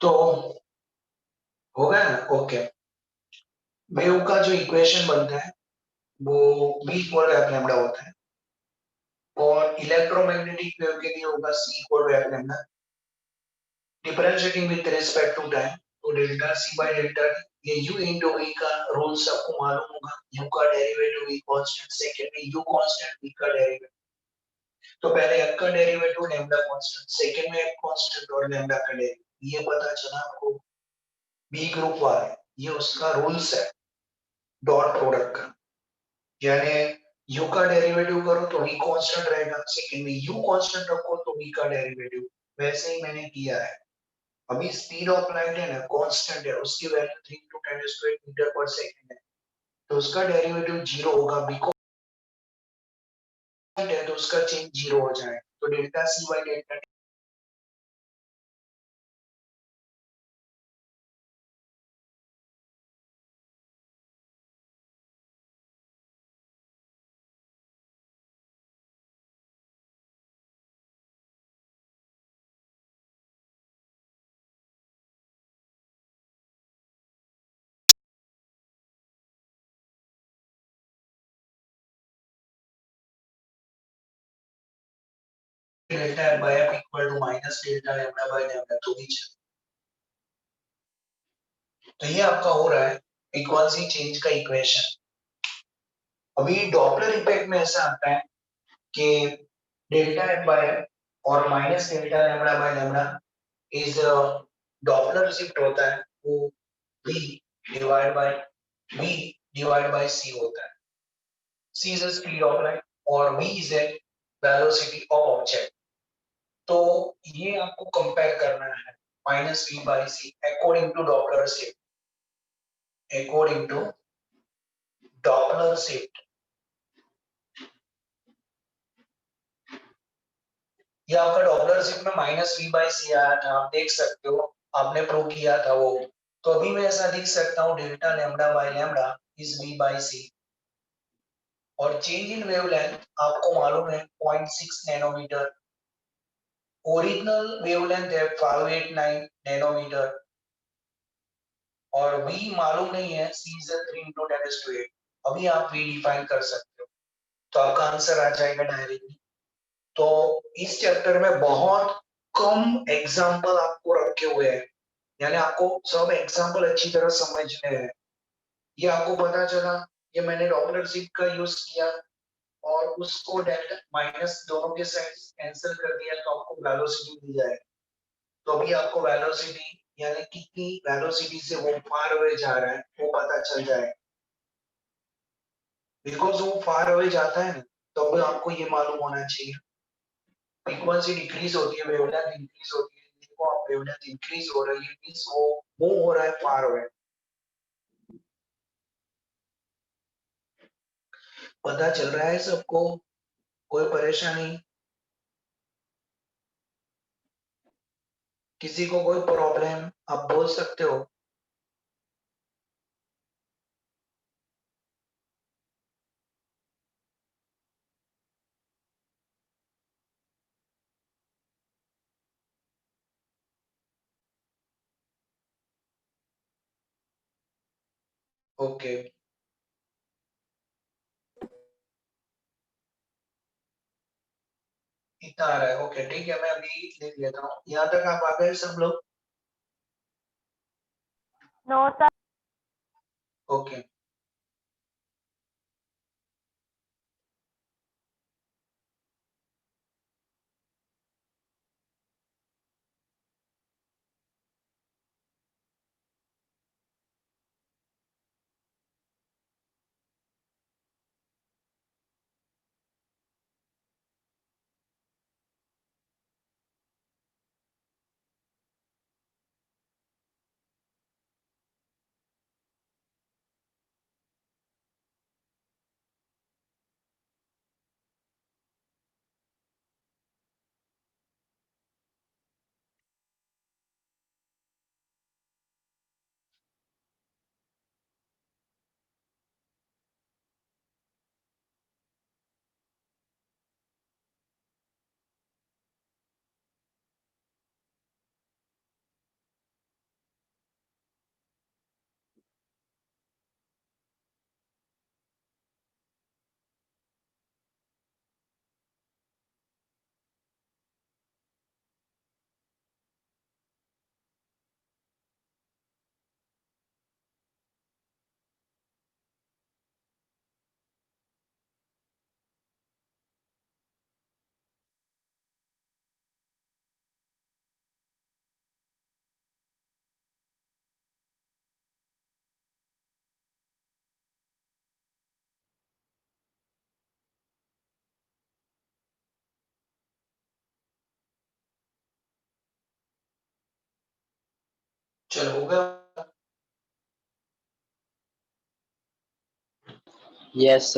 तो हो गया ना? ओके। वेव का जो इक्वेशन बनता है वो v इक्वल एफ लैम्डा होता है, और इलेक्ट्रोमैग्नेटिक वेव के लिए होगा c equal F lambda differentiating with respect to time. तो delta c by delta t, ये u इनटू v का रूल्स आपको मालूम होगा। u का डेरिवेटिव v कांस्टेंट, सेकंड में u कांस्टेंट, v का डेरिवेटिव। तो पहले f का डेरिवेटिव लैम्डा कांस्टेंट, सेकंड में f कांस्टेंट और लैम्डा का डेरिवेटिव, ये पता चला आपको। b ग्रुप वाला ये उसका रूल्स है डॉट प्रोडक्ट का। यानी u का डेरिवेटिव करो तो v कांस्टेंट रहेगा, सेकंड में u कांस्टेंट रखो तो v का डेरिवेटिव। वैसे ही मैंने किया है। अभी स्पीड ऑफ लाइट है ना, कांस्टेंट है, उसकी वैल्यू 3 × 10⁸ मीटर पर सेकंड है, तो उसका डेरिवेटिव 0 होगा। v कांस्टेंट है तो उसका चेंज 0 हो जाएगा। तो delta c by delta delta f by f equal to minus delta lambda by lambda, तो भी चल। तो ये आपका हो रहा है फ्रीक्वेंसी चेंज का इक्वेशन। अभी डॉपलर इफेक्ट में ऐसा आता है कि डेल्टा f बाय f और minus delta lambda by lambda is Doppler shift होता है, वो v डिवाइड बाय c होता है। c is the speed of light और v is the velocity of object। तो ये आपको कंपेयर करना है minus v by c according to Doppler shift, according to Doppler shift. ये आपका डॉपलर शिफ्ट में माइनस v बाय c आया था, आप देख सकते हो, आपने प्रूव किया था वो। तो अभी मैं ऐसा लिख सकता हूँ delta lambda by lambda is v by c, और चेंज इन वेवलेंथ आपको मालूम है 0.6 नैनोमीटर, ओरिजिनल वेवलेंथ है 589 नैनोमीटर, और v मालूम नहीं है, c is 3 × 10⁸। अभी आप v डिफाइन कर सकते हो तो आपका आंसर आ जाएगा डायरेक्टली। तो इस चैप्टर में बहुत कम एग्जाम्पल आपको रखे हुए हैं, यानी आपको सब एग्जाम्पल अच्छी तरह समझने हैं। ये आपको पता चला, ये मैंने डॉपलर शिफ्ट का यूज किया और उसको डेल्टा माइनस दोनों के साइड कैंसिल कर दिया तो आपको वेलोसिटी मिल जाएगी। तो अभी आपको वेलोसिटी यानी कितनी वेलोसिटी से वो फार अवे जा रहा है वो पता चल जाए। बिकॉज वो फार अवे जाता है ना, तो अब आपको ये मालूम होना चाहिए फ्रीक्वेंसी डिक्रीज होती है, वेवलेंथ इंक्रीज होती है। देखो आप वेवलेंथ इंक्रीज हो रही है मींस वो मूव हो रहा है फार अवे। पता चल रहा है सबको? कोई परेशानी? किसी को कोई प्रॉब्लम आप बोल सकते हो। ओके, इतना आ रहा है। ओके ठीक है, मैं अभी लिख लेता हूँ। यहाँ तक आप आ गए सब लोग? No sir. ओके, चलो होगा। यस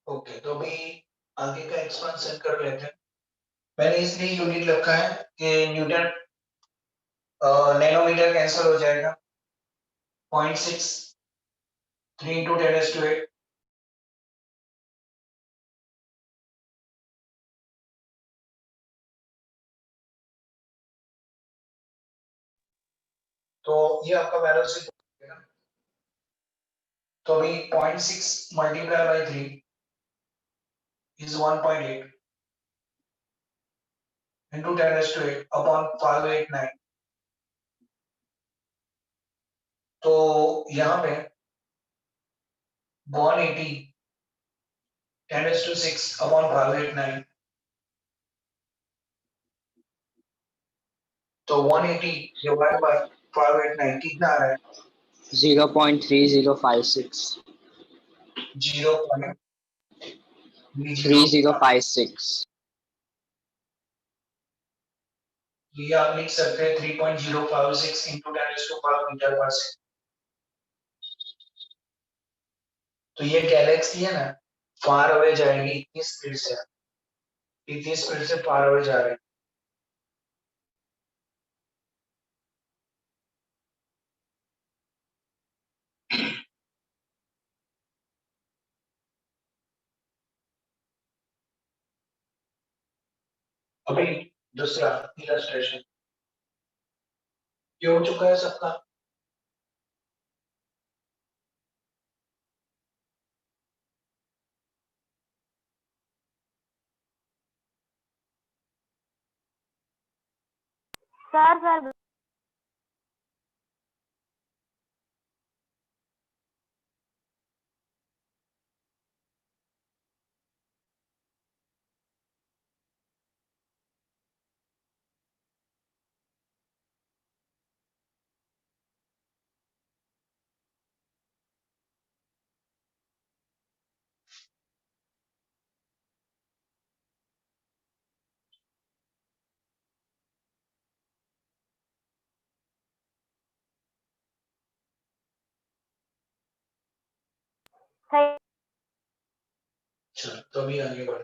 ओके, तो अभी आगे का एक्सपेंशन कर लेते हैं। मैंने इसलिए यूनिट रखा है कि न्यूटन नैनोमीटर कैंसिल हो जाएगा। 0.6 3 into 10⁸ तो ये आपका वेलोसिटी है ना। तो अभी 0.6 multiply by 3 is 1.8 into 10⁸ upon 589। तो यहाँ पे 180 10⁶ upon 589। तो 180 डिवाइड बाय 589 कितना आ रहा है? 0.3056 0.3056। 3056 तो ये आप लिख सकते हैं 3.056 into 10⁵ मीटर पर सेकंड। तो ये गैलेक्सी है ना, फार अवे जाएगी इतनी स्पीड से, इतनी स्पीड से फार अवे जा रही है। अभी दूसरा इलस्ट्रेशन ये हो चुका है सबका। सर चलो तो अभी आगे बढ़।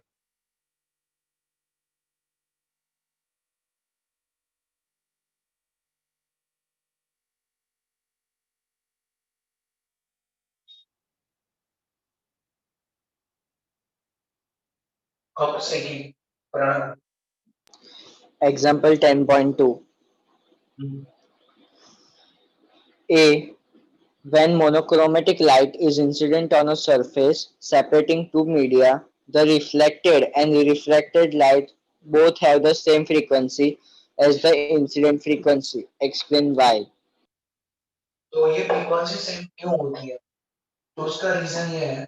अब से की प्राण। Example 10.2 A. When monochromatic light is incident on a surface separating two media, the reflected and refracted light both have the same frequency as the incident frequency. Explain why. तो ये फ्रीक्वेंसी सेम क्यों होती है? तो उसका reason ये है,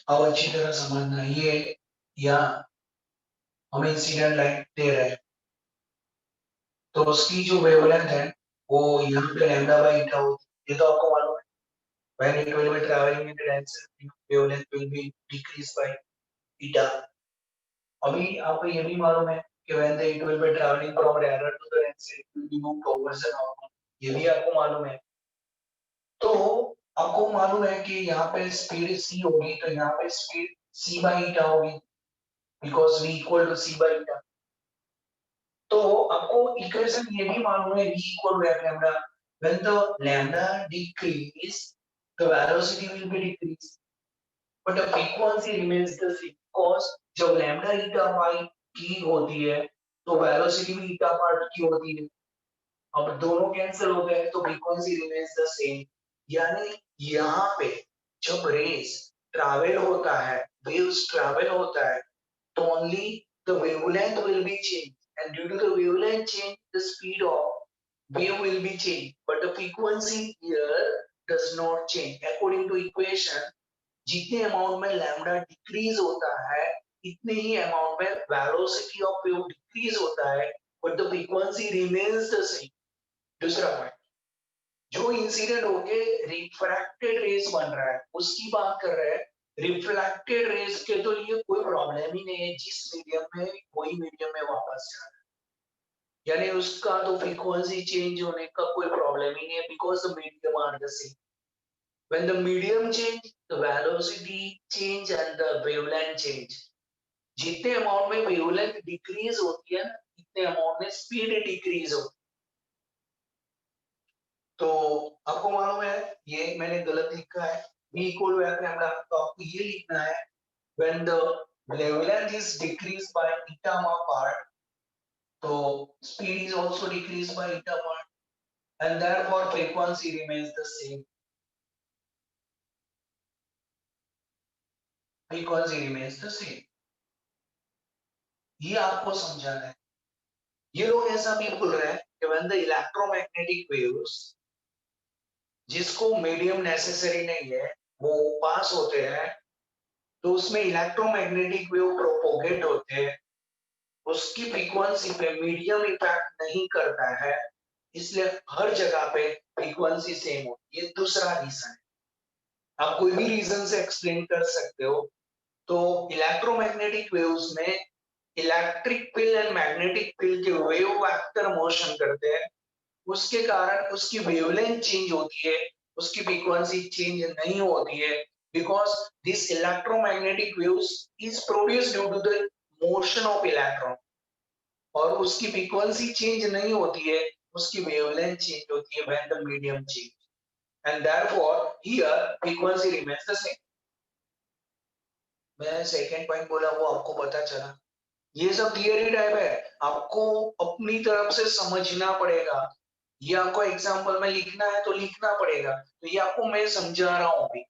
अब अच्छी तरह समझना। ये या हमें इंसिडेंट लाइट दे रहा है, तो उसकी जो वेवलेंथ है वो यहाँ पे लैम्डा बाय ईटा होती है। ये तो आपको मालूम है। When it will be traveling in the denser wavelength will be decreased by eta। अभी आपको ये भी मालूम है कि when the it will be traveling from rarer to the denser it will be moved towards the normal। ये भी आपको मालूम है। तो आपको मालूम है कि यहाँ पे स्पीड c होगी, तो यहाँ पे स्पीड c by eta होगी, because v equal to c by eta। तो आपको इक्वेशन ये भी मालूम है v equal to f lambda। When the lambda decrease, the velocity will be decreased, but the frequency remains the same, because जब lambda eta y की होती है तो velocity भी eta part की होती है। अब दोनों कैंसिल हो गए तो फ्रीक्वेंसी रिमेन्स द सेम। यानी यहाँ पे जब रेस ट्रैवल होता है, वेव्स ट्रैवल होता है, तो only the wavelength will be change, and due to the wavelength change the speed of wave will be changed, but the frequency here does not change according to equation। जितने amount में lambda decrease होता है इतने ही amount में velocity of wave decrease होता है, but the frequency remains the same. दूसरा point, जो इंसिडेंट होके रिफ्रैक्टेड रेस बन रहा है उसकी बात कर रहे हैं। रिफ्लेक्टेड रेज के तो लिए कोई प्रॉब्लम ही नहीं है, जिस मीडियम में वही मीडियम में वापस जा रहा है, यानी उसका तो फ्रीक्वेंसी चेंज होने का कोई प्रॉब्लम ही नहीं है, because the medium are the same. When the medium change, the velocity change and the wavelength change. जितने अमाउंट में वेवलेंथ डिक्रीज होती है ना, इतने अमाउंट में स्पीड डिक्रीज होती है। तो आपको मालूम है, ये मैंने गलत लिखा है, v equal to f lambda, तो आपको ये लिखना है when the wavelength is decreased by eta part, तो speed is also decreased by eta part, and therefore frequency remains the same. Frequency remains the same. ये आपको समझाना है। ये लोग ऐसा भी बोल रहे हैं कि when the electromagnetic waves, जिसको मीडियम नेसेसरी नहीं है, वो पास होते हैं, तो उसमें इलेक्ट्रोमैग्नेटिक वेव प्रोपोगेट होते हैं, उसकी फ्रीक्वेंसी पे मीडियम इफेक्ट नहीं करता है, इसलिए हर जगह पे फ्रीक्वेंसी सेम होती है। ये दूसरा रीजन है। आप कोई भी रीजन से एक्सप्लेन कर सकते हो। तो इलेक्ट्रोमैग्नेटिक वेव्स में electric field and magnetic field के वेव वेक्टर मोशन करते हैं, उसके कारण उसकी वेवलेंथ चेंज होती है, उसकी फ्रीक्वेंसी चेंज नहीं होती है, because this electromagnetic waves is produced due to the motion of electron, और उसकी फ्रीक्वेंसी चेंज नहीं होती है, उसकी वेवलेंथ चेंज होती है when the medium change, and therefore here frequency remains the same. मैं सेकंड पॉइंट बोला वो आपको पता चला। ये सब थियरी टाइप है, आपको अपनी तरफ से समझना पड़ेगा। ये आपको एग्जाम्पल में लिखना है तो लिखना पड़ेगा, तो ये आपको मैं समझा रहा हूँ अभी।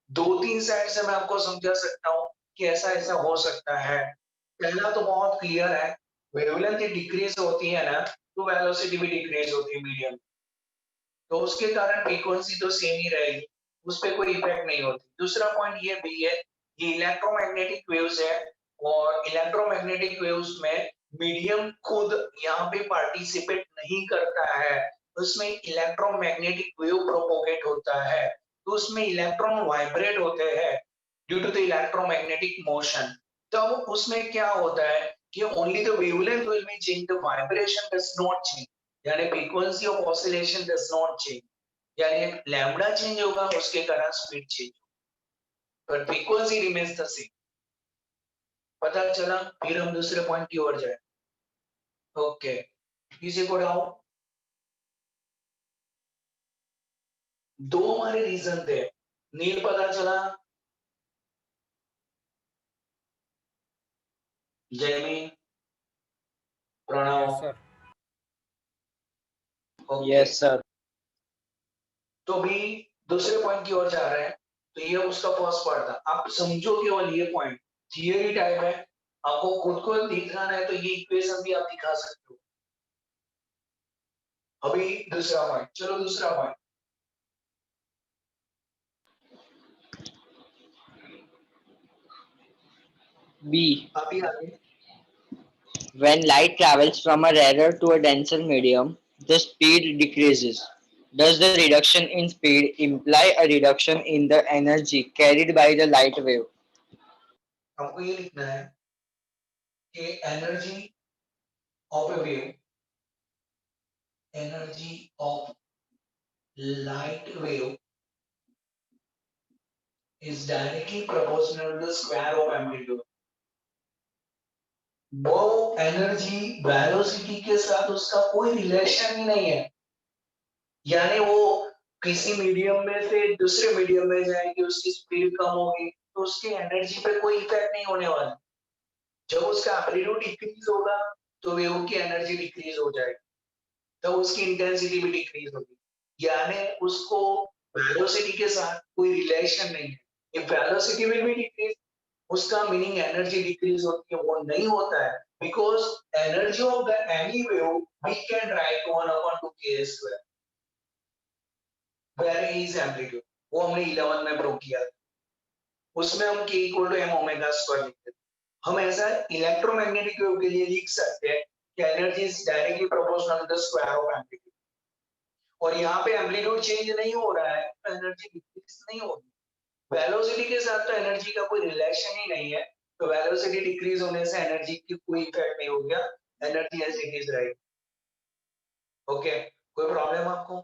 2-3 साइड से मैं आपको समझा सकता हूँ कि ऐसा ऐसा हो सकता है। पहला तो बहुत क्लियर है, वेवलेंथ डिक्रीज होती है ना, तो वेलोसिटी भी डिक्रीज होती है मीडियम, तो उसके कारण फ्रीक्वेंसी तो सेम ही रहेगी, उस पर कोई इफेक्ट नहीं होती। दूसरा पॉइंट ये भी है, ये इलेक्ट्रोमैग्नेटिक वेव्स है, और इलेक्ट्रोमैग्नेटिक वेव्स में मीडियम खुद यहाँ पे पार्टिसिपेट नहीं करता है, उसमें इलेक्ट्रोमैग्नेटिक वेव प्रोपोगेट होता है, तो उसमें इलेक्ट्रॉन वाइब्रेट होते हैं due to the electromagnetic motion. तब उसमें क्या होता है कि only the wavelength will be change, the vibration does not change, यानी frequency of oscillation does not change, यानी लैम्डा चेंज होगा उसके कारण स्पीड चेंज, पर फ्रीक्वेंसी रिमेंस द सेम। पता चला? फिर हम दूसरे पॉइंट की ओर जाए। ओके, किसी को डाउट? दो हमारे रीजन थे, नील पता चला, Jaymin, Pranav? Yes sir. Okay, Yes, sir. तो अभी दूसरे पॉइंट की ओर जा रहे हैं। तो ये उसका फर्स्ट पार्ट था, आप समझो केवल ये पॉइंट थियरी टाइप है, आपको खुद को दिखाना है तो ये इक्वेशन भी आप दिखा सकते हो। अभी दूसरा पॉइंट, चलो दूसरा पॉइंट। B. अभी आगे। When light travels from a rarer to a denser medium, the speed decreases. Does the reduction in speed imply a reduction in the energy carried by the light wave? हमको ये लिखना है कि energy of A wave, energy of light wave is directly proportional to the square of amplitude। वो energy velocity के साथ उसका कोई रिलेशन ही नहीं है, यानी वो किसी मीडियम में से दूसरे मीडियम में जाएगी, उसकी स्पीड कम होगी तो उसकी एनर्जी पे कोई इफेक्ट नहीं होने वाला। जब उसका एम्पलीट्यूड डिक्रीज होगा तो वेव की एनर्जी डिक्रीज हो जाएगी, तो उसकी इंटेंसिटी भी डिक्रीज होगी, यानी उसको वेलोसिटी के साथ कोई रिलेशन नहीं है। If velocity will be decrease, उसका मीनिंग एनर्जी डिक्रीज होती है, वो नहीं होता है, because energy of the any wave we can write 1/2k², where is amplitude, वो हमने 11 में प्रूव किया था, उसमें हम k equal to m omega square लिखते थे। हम ऐसा इलेक्ट्रोमैग्नेटिक वेव के लिए लिख सकते हैं कि energy is directly proportional to the square of amplitude, और यहाँ पे एम्पलीट्यूड चेंज नहीं हो रहा है तो एनर्जी डिक्रीज नहीं होगी। वेलोसिटी के साथ तो एनर्जी का कोई रिलेशन ही नहीं है, तो वेलोसिटी डिक्रीज होने से एनर्जी की कोई इफेक्ट नहीं हो गया, energy as it is right. Okay, कोई प्रॉब्लम आपको?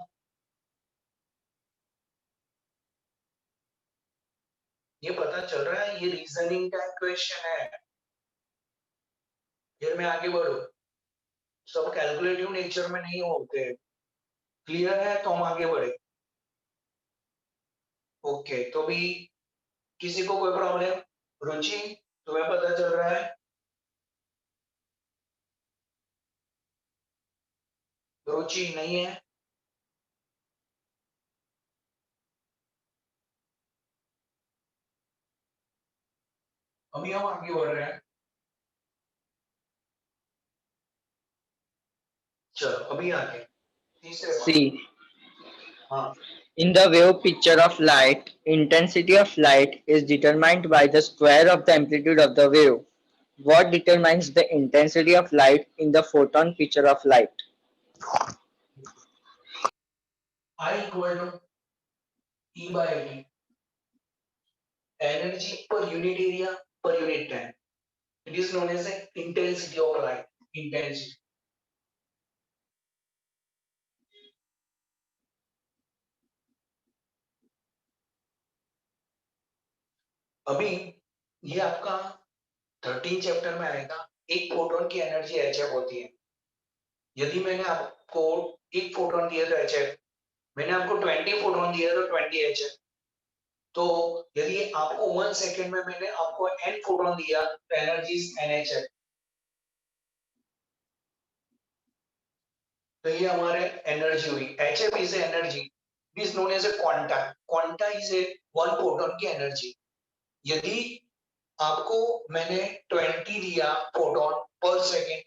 ये पता चल रहा है, ये रीजनिंग का क्वेश्चन है। फिर मैं आगे बढ़ू, सब कैलकुलेटिव नेचर में नहीं होते। क्लियर है? तो हम आगे बढ़े। ओके, तो भी किसी को कोई प्रॉब्लम? रुचि, तुम्हें पता चल रहा है? रुचि नहीं है? अभी हम आगे बढ़ रहे हैं। चलो अभी आगे तीसरे पॉइंट। C. हाँ, In the wave picture of light, intensity of light is determined by the square of the amplitude of the wave. What determines the intensity of light in the photon picture of light? I equal to E by T, energy per unit area per unit time. It is known as the intensity of light. Intensity. अभी ये आपका 13 chapter में आएगा। एक photon की energy H होती है। यदि मैंने आपको एक फोटोन दिया तो एच, मैंने आपको 20 फोटोन दिया तो 20 एच। तो यदि आपको 1 सेकेंड में मैंने आपको n फोटोन दिया तो एनर्जी NH है। तो ये हमारे एनर्जी हुई। HF is energy, it is known as a quanta. Quanta is a one photon की एनर्जी। यदि आपको मैंने 20 दिया फोटोन पर सेकेंड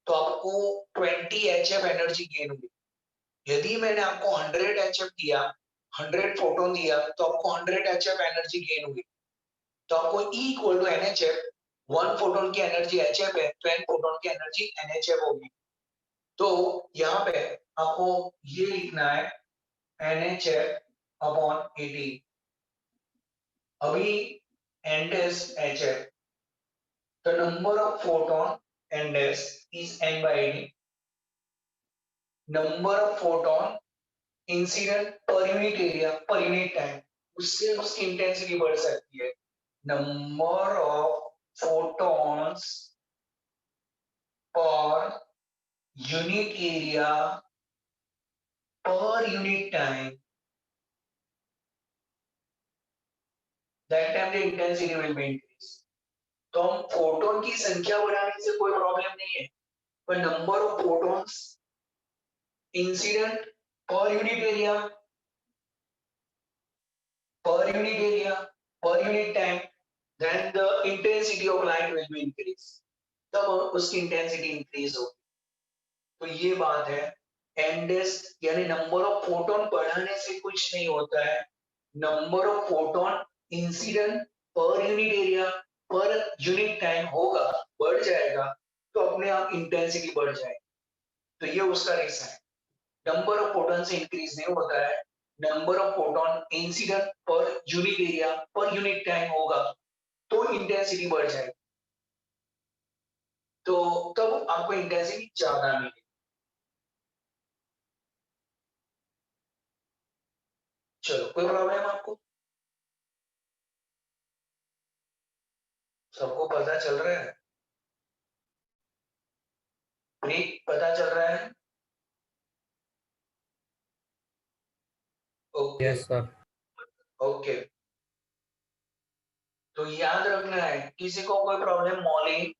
तो आपको 20 HF एनर्जी गेन हुई। यदि मैंने आपको 100 HF दिया, 100 फोटोन दिया तो आपको 100 HF एनर्जी गेन हुई। तो आपको E equal to NHF, one photon की एनर्जी HF है तो n फोटोन की एनर्जी NHF होगी। तो यहाँ पे आपको ये लिखना है NHF अपॉन 80। अभी n dash HF, the number of photon n dash is n by 80, number of photon incident per unit area per unit time, उससे उसकी इंटेंसिटी बढ़ सकती है। Number of photons per unit area per unit time, that time the intensity will be increase. तो हम photon की संख्या बढ़ाने से कोई प्रॉब्लम नहीं है, पर number of photons incident per unit area per unit area per unit time, then the intensity of light will be increase, तब उसकी इंटेंसिटी इंक्रीज होगी। तो ये बात है। एनडेस यानी नंबर ऑफ फोटोन बढ़ाने से कुछ नहीं होता है, number of photon incident per unit area per unit time होगा, बढ़ जाएगा तो अपने आप इंटेंसिटी बढ़ जाएगी। तो ये उसका रीजन है। नंबर ऑफ फोटॉन से इंक्रीज नहीं होता है, number of photon incident per unit area per unit time होगा तो इंटेंसिटी बढ़ जाएगी। तो तब आपको इंटेंसिटी ज्यादा मिलेगी। चलो कोई प्रॉब्लम आपको? सबको पता चल रहा है? ब्रेक पता चल रहा है? Okay yes sir. ओके, तो याद रखना है। किसी को कोई प्रॉब्लम? मौली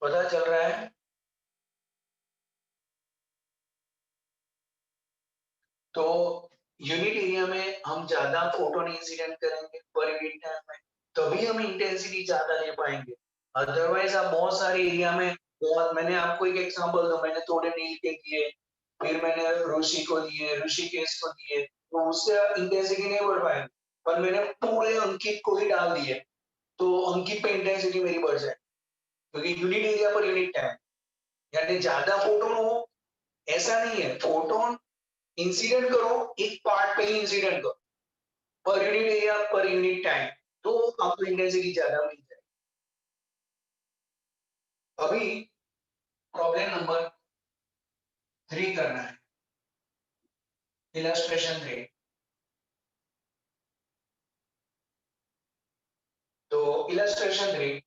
पता चल रहा है? तो यूनिट एरिया में हम ज्यादा फोटोन इंसिडेंट करेंगे पर यूनिट टाइम में, तभी हम इंटेंसिटी ज्यादा ले पाएंगे। अदरवाइज आप बहुत सारे एरिया में बहुत, मैंने आपको एक एग्जांपल दो, मैंने थोड़े नील के दिए, फिर मैंने ऋषि को दिए, ऋषिकेश को दिए, तो उससे इंटेंसिटी नहीं बढ़ पाएंगे। पर मैंने पूरे अंकित को ही डाल दिए तो अंकित पे इंटेंसिटी मेरी बढ़ जाए, क्योंकि unit area per unit time, यानी ज्यादा फोटोन हो ऐसा नहीं है। फोटोन इंसिडेंट करो एक पार्ट पे ही इंसिडेंट करो, per unit area per unit time, तो आपको इंटेंसिटी ज्यादा मिल जाए। अभी प्रॉब्लम नंबर 3 करना है, इलस्ट्रेशन 3। तो illustration 3,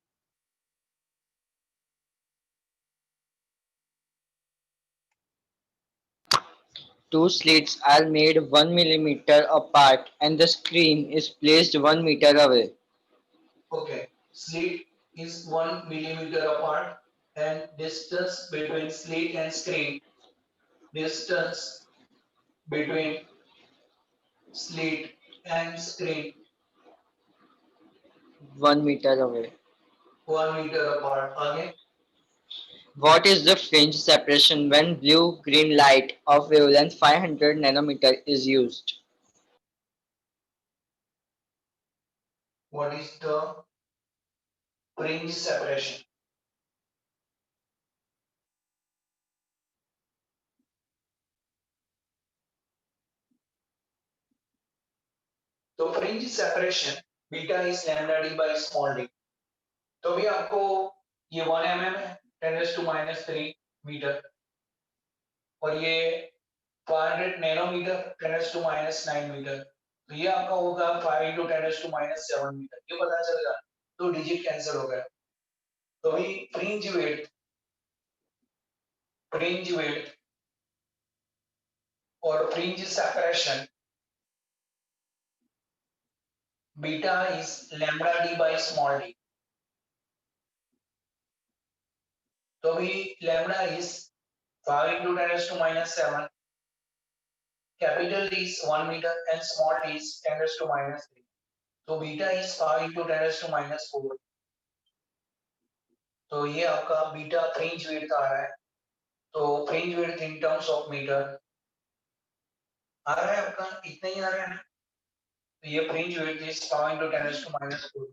Two slits are made 1 millimeter apart and the screen is placed 1 meter away. okay, slit is 1 millimeter apart, and distance between slit and screen, distance between slit and screen 1 meter away. 1 meter apart. Again, What is the fringe separation when blue-green light of wavelength 500 nanometer is used? what is the fringe separation? तो fringe separation beta is lambda d by small d। तो भी आपको ये 1 mm है, 10⁻³ metre, और ये 500 nanometre, 10⁻⁹ metre. तो ये आपका होगा 5 into 10⁻⁷ मीटर, ये पता चलेगा। तो डिजिट कैंसिल हो गया। तो अभी फ्रिंज विड्थ और fringe separation beta is lambda D by small D. तो अभी lambda is 5 into 10⁻⁷, capital D is 1 meter and small d is 10⁻⁻3। तो बीटा इज 5 into 10⁻⁴। तो ये आपका बीटा फ्रिंज विड्थ आ रहा है। तो fringe width in terms of meter आ रहा है आपका, इतना ही आ रहा है ना। तो ये फ्रिंज विड्थ इज 5 into 10⁻⁴।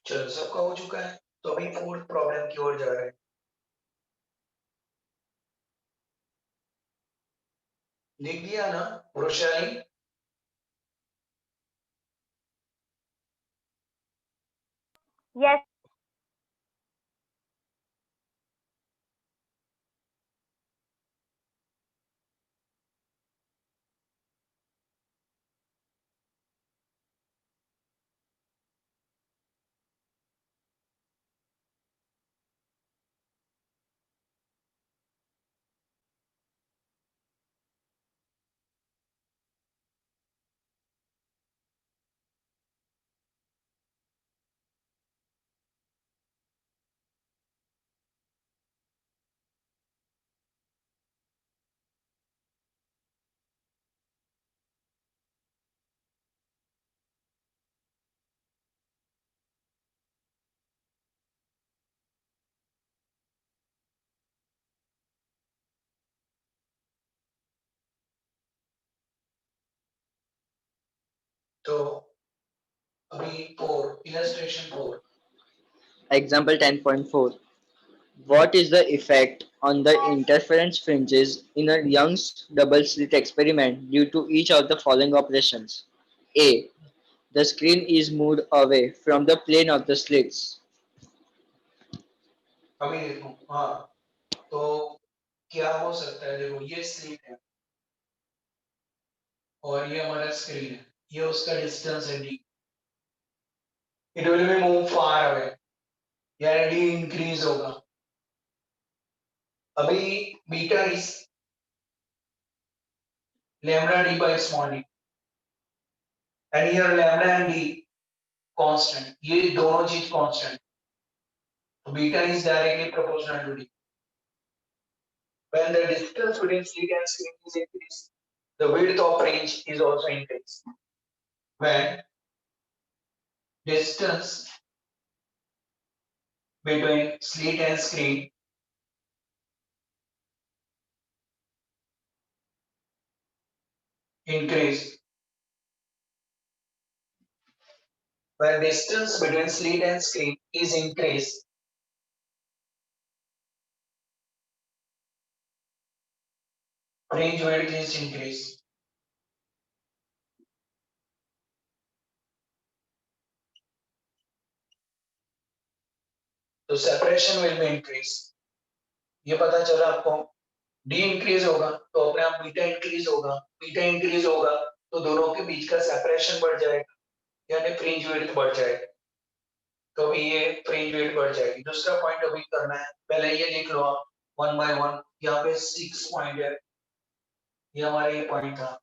चलो, सबका हो चुका है। तो अभी फोर्थ प्रॉब्लम की ओर जा रहे हैं। लिख दिया ना रोशाली? Yes. तो अभी 4, illustration 4। Example 10.4. What is the effect on the interference fringes in a Young's double slit experiment due to each of the following operations? A. The screen is moved away from the plane of the slits. अभी देखो, हाँ, तो क्या हो सकता है? देखो, ये स्लिट है और ये हमारा स्क्रीन है, ये उसका डिस्टेंस है d। It will be move far away, यानी d इंक्रीज होगा। अभी beta is lambda d by small d, and here lambda and d constant, ये दोनों चीज कांस्टेंट, तो beta is directly proportional to D. When the distance between slit and screen is increased, the width of range is also increased. When distance between slit and screen increase, when distance between slit and screen is increased, range width is increased. तो separation will be increase. ये पता चला आपको, D increase होगा तो अपने आप beta increase होगा, बीटा इंक्रीज होगा तो दोनों के बीच का सेपरेशन बढ़ जाएगा, यानी फ्रिंज विड्थ बढ़ जाएगा. तो अभी ये फ्रिंज विड्थ बढ़ जाएगी. दूसरा पॉइंट अभी करना है, पहले ये लिख लो आप वन बाय वन. यहाँ पे 6 पॉइंट है, ये हमारा ये पॉइंट था.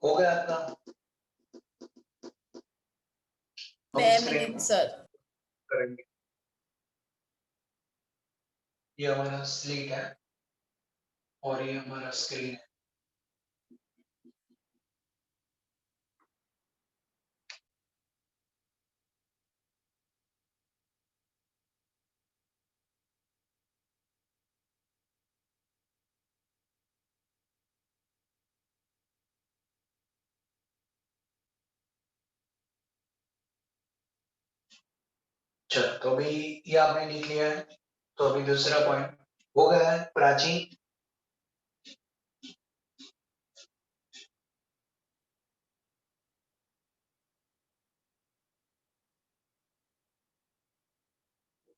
हो गया आपका? 2 मिनट सर. करेंगे. ये हमारा स्लीट है और ये हमारा स्क्रीन है. चलो तो अभी ये आपने लिख लिया है. तो अभी दूसरा पॉइंट हो गया है. Prachi,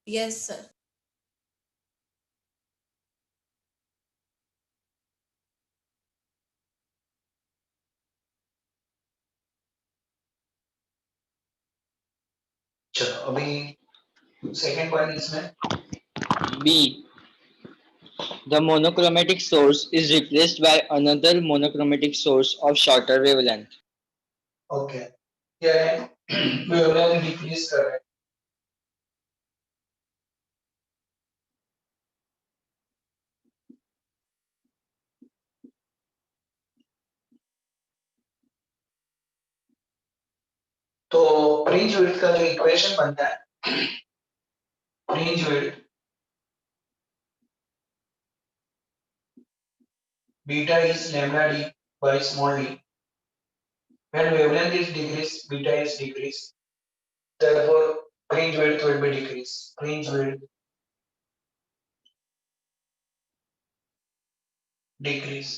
yes sir. चलो अभी सेकंड पॉइंट इसमें. B. The monochromatic source is replaced by another monochromatic source of shorter wavelength. Okay, क्या है? वेवलेंथ डिक्रीज कर रहे हैं. तो फ्रिंज विड्थ का जो इक्वेशन बनता है, fringe width beta is lambda D by small D. When wavelength is decreased, beta is decreased. Therefore, fringe width will be decreased. Fringe width decrease.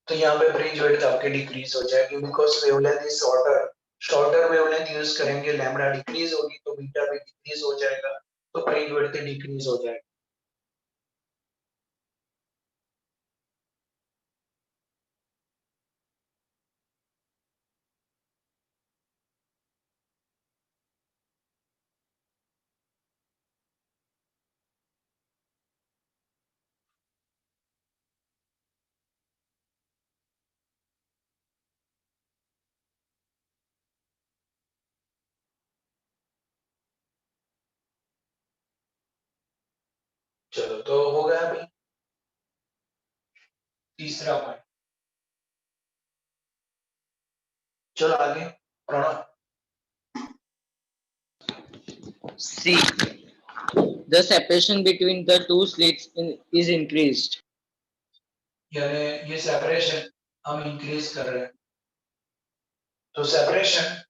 तो यहाँ पे फ्रिंज विड्थ आपके डिक्रीज हो जाएगी because wavelength is shorter. Shorter wavelength use करेंगे, lambda decrease होगी तो beta भी डिक्रीज हो जाएगा, तो फ्रिंज विड्थ डिक्रीज हो जाएगा. चलो तो हो गया अभी तीसरा पॉइंट. चलो आगे Pranav. C. The separation between the two slits is increased. यानी ये सेपरेशन हम इंक्रीज कर रहे हैं. तो separation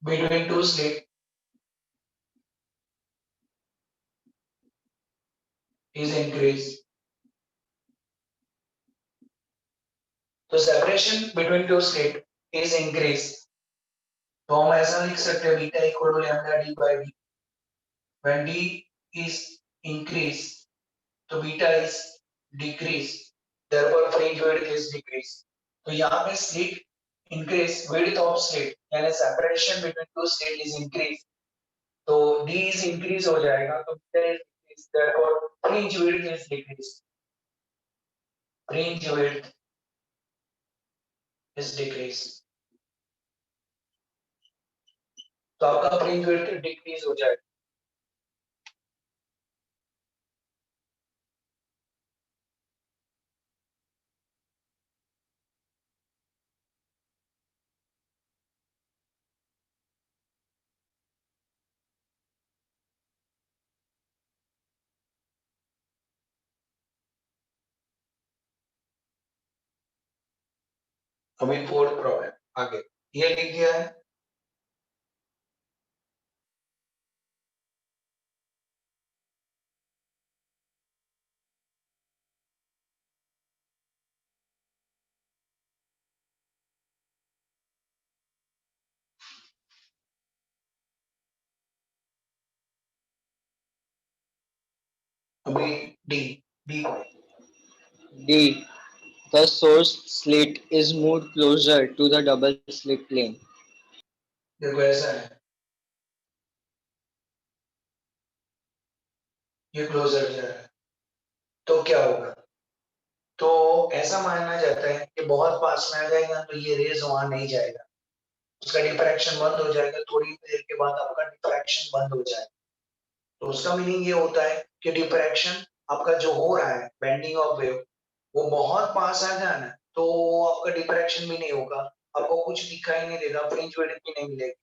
between two slit is increase. तो separation between two slit is increase. तो हम ऐसा लिख सकते हैं beta equal to lambda D by D. When d is increase, तो beta is decrease. Therefore fringe width is decrease. तो यहाँ पे slit increase, width of slit यानी separation between two slit is increase. तो d is increase हो जाएगा तो beta is decrease. Therefore fringe width is decrease. Fringe width is decrease. तो आपका fringe width decrease हो जाएगा. अभी फोर्थ प्रॉब्लम आगे ये लिख दिया है. अभी D D D. The source slit is moved closer to the double slit plane. देखो ऐसा है, ये क्लोजर जा रहा है तो क्या होगा. तो ऐसा माना जाता है कि बहुत पास में आ जाएगा तो ये रेज वहां नहीं जाएगा, उसका डिफ्रैक्शन बंद हो जाएगा. थोड़ी देर के बाद आपका डिफ्रैक्शन बंद हो जाएगा. तो उसका मीनिंग ये होता है कि डिफ्रैक्शन आपका जो हो रहा है बेंडिंग ऑफ वेव वो बहुत पास आ जाना तो आपका डिफ्रैक्शन भी नहीं होगा, आपको कुछ दिखाई नहीं देगा, फ्रिंज विड्थ भी नहीं मिलेगी.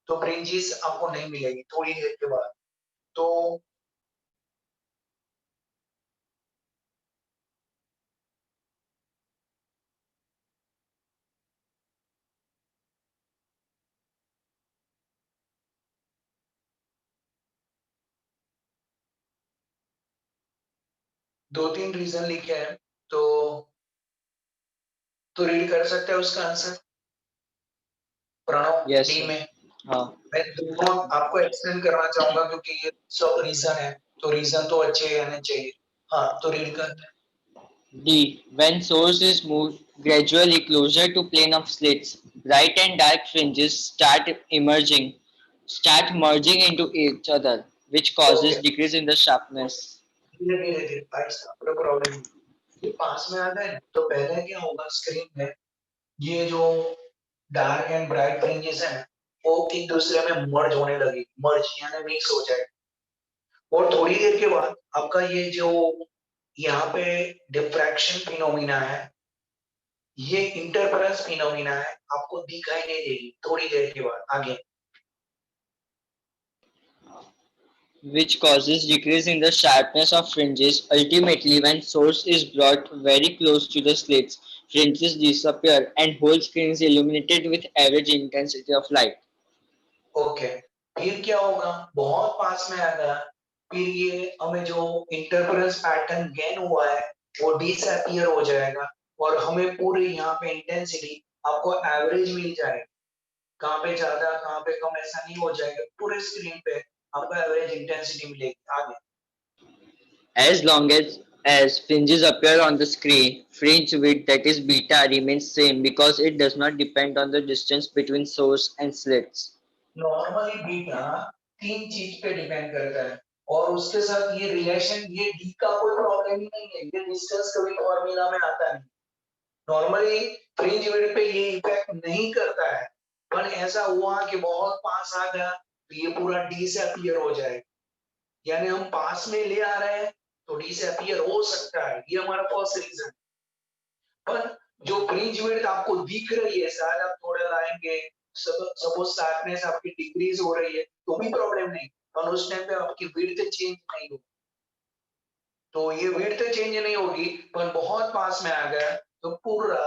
तो फ्रिंजेस आपको नहीं मिलेगी थोड़ी देर के बाद. तो दो तीन रीजन लिखे हैं तो रीड कर सकते हैं उसका answer Pranav. Yes, D sir. में हाँ. मैं दोनों आपको एक्सप्लेन करना चाहूंगा क्योंकि ये सब रीजन है तो रीजन तो अच्छे आने चाहिए. हाँ तो रीड करते हैं. D. When source is moved gradually closer to plane of slits, bright and dark fringes start merging into each other, which causes okay decrease in the sharpness. धीरे धीरे धीरे भाई साहब नो प्रॉब्लम. ये पास में आ गए ना, तो पहले क्या होगा स्क्रीन में ये जो डार्क एंड ब्राइट फ्रिंजेस है वो एक दूसरे में मर्ज होने लगी, मर्ज यानी मिक्स हो जाए. और थोड़ी देर के बाद आपका ये जो यहाँ पे डिफ्रैक्शन फिनोमिना है, ये इंटरफेरेंस फिनोमिना है, आपको दिखाई नहीं देगी थोड़ी देर के बाद आगे. Which causes decrease in the sharpness of fringes. Ultimately, when source is brought very close to the slits, fringes disappear and whole screen is illuminated with average intensity of light. Okay फिर क्या होगा, बहुत पास में आ गया फिर ये हमें जो इंटरफेरेंस पैटर्न गेन हुआ है वो डिसअपीयर हो जाएगा और हमें पूरी यहाँ पे इंटेंसिटी आपको एवरेज मिल जाएगी. कहाँ पे ज्यादा कहाँ पे कम ऐसा नहीं हो जाएगा, पूरे स्क्रीन पे आपको एवरेज इंटेंसिटी मिलेगी. आगे As long as fringes appear on the screen, fringe width, that is beta, remains same because it does not depend on the distance between source and slits. Normally beta तीन चीज पे depend करता है और उसके साथ ये रिलेशन, ये डी का कोई प्रॉब्लम ही नहीं है, ये डिस्टेंस कभी फॉर्मूला में आता नहीं. नॉर्मली फ्रिंज विड्थ पे ये इफेक्ट नहीं करता है, पर ऐसा हुआ कि बहुत पास आ गया तो ये पूरा डिसअपीयर हो जाएगा. यानी हम पास में ले आ रहे हैं तो डिसअपीयर हो सकता है, ये हमारा फर्स्ट रीजन. पर जो फ्रिंज विड्थ आपको दिख रही है, शायद आप थोड़ा लाएंगे, सपोज शार्पनेस आपकी डिक्रीज हो रही है तो भी प्रॉब्लम नहीं, पर उस टाइम पे आपकी विड्थ चेंज नहीं होगी. तो ये विड्थ चेंज नहीं होगी पर बहुत पास में आ गया तो पूरा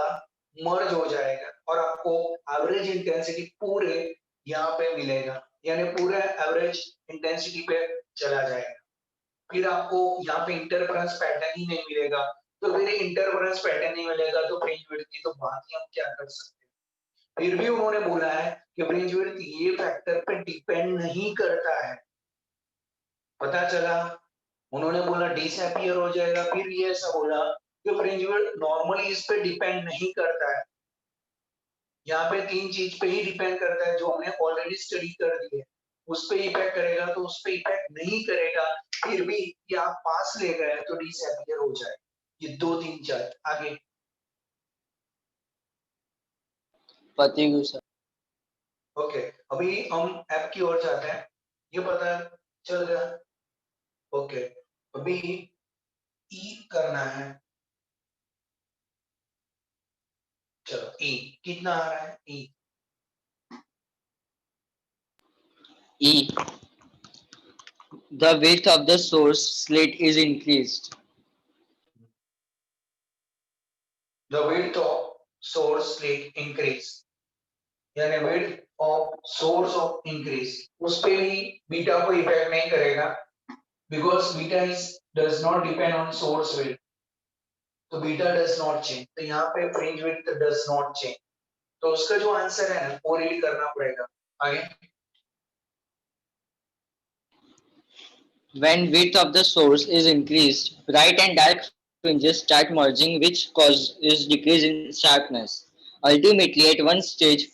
मर्ज हो जाएगा और आपको एवरेज इंटेंसिटी पूरे यहाँ पे मिलेगा, यानी पूरे एवरेज इंटेंसिटी पे चला जाएगा. फिर आपको यहाँ पे इंटरफेरेंस पैटर्न ही नहीं मिलेगा, तो फिर इंटरफेरेंस पैटर्न नहीं मिलेगा तो फ्रिंज विड्थ की तो बात ही हम क्या कर सकते हैं। फिर भी उन्होंने बोला है कि फ्रिंज विड्थ ये फैक्टर पे डिपेंड नहीं करता है। पता चला, उन्होंने बोला डिसअपियर हो जाएगा, फिर ये ऐसा बोला कि फ्रिंज विड्थ नॉर्मली इस पे डिपेंड नहीं करता है। यहाँ पे तीन चीज पे ही डिपेंड करता है जो हमने ऑलरेडी स्टडी कर दी है। उस पे इफेक्ट करेगा तो उस पे इफेक्ट नहीं करेगा, फिर भी ये आप पास ले गए तो डिसअपियर हो जाए। ये 2 3 4 आगे। पति सर। ओके, अभी हम ऐप की ओर जाते हैं। ये पता चल गया। ओके, अभी ई करना है। चलो ई कितना आ रहा है? ई E. The width of the source slit is increased. the width of source slit increase, यानी width of source of increase, उस पे भी बीटा को इफेक्ट नहीं करेगा because beta is does not depend on source width, तो beta does not change, तो यहाँ पे fringe width does not change, तो उसका जो आंसर है वो रीड करना पड़ेगा। आगे When width of the source is increased, bright and dark fringes start merging, which causes decrease in sharpness. Ultimately, at one stage,